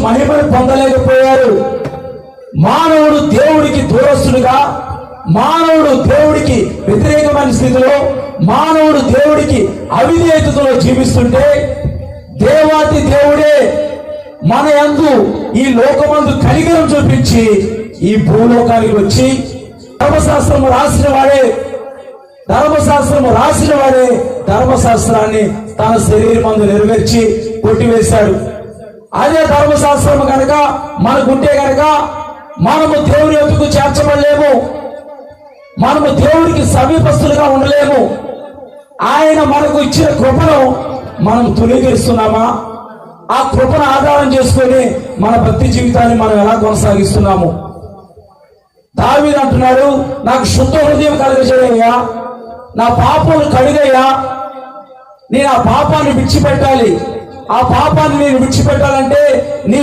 మహిమను పొందలేకపోయారు. మానవుడు దేవుడికి దూరస్తుడుగా, మానవుడు దేవుడికి వ్యతిరేకమైన స్థితిలో, మానవుడు దేవుడికి అవిధేయతలో జీవిస్తుంటే దేవాతి దేవుడే మన యందు ఈ లోకమందు కనికరం చూపించి ఈ భూలోకానికి వచ్చి ధర్మశాస్త్రము రాసిన వాడే ధర్మశాస్త్రాన్ని తన శరీరమందు నెరవేర్చి కొట్టివేశాడు. అదే ధర్మశాస్త్రము కనుక మనకుంటే కనుక మనము దేవుని యొద్దకు చేర్చబడలేము, మనము దేవుడికి సమీపస్తులుగా ఉండలేము. ఆయన మనకు ఇచ్చిన కృపను మనం తొలగిస్తున్నామా? ఆ కృపను ఆధారం చేసుకొని మన భక్తి జీవితాన్ని మనం ఎలా కొనసాగిస్తున్నాము? దావీదు అంటున్నాడు, నాకు శుద్ధ హృదయం కలుగజేయ్యా, నా పాపాలు కడిగయ్యా, నేను ఆ పాపాన్ని విడిచిపెట్టాలి. ఆ పాపాన్ని నేను విడిచిపెట్టాలంటే నీ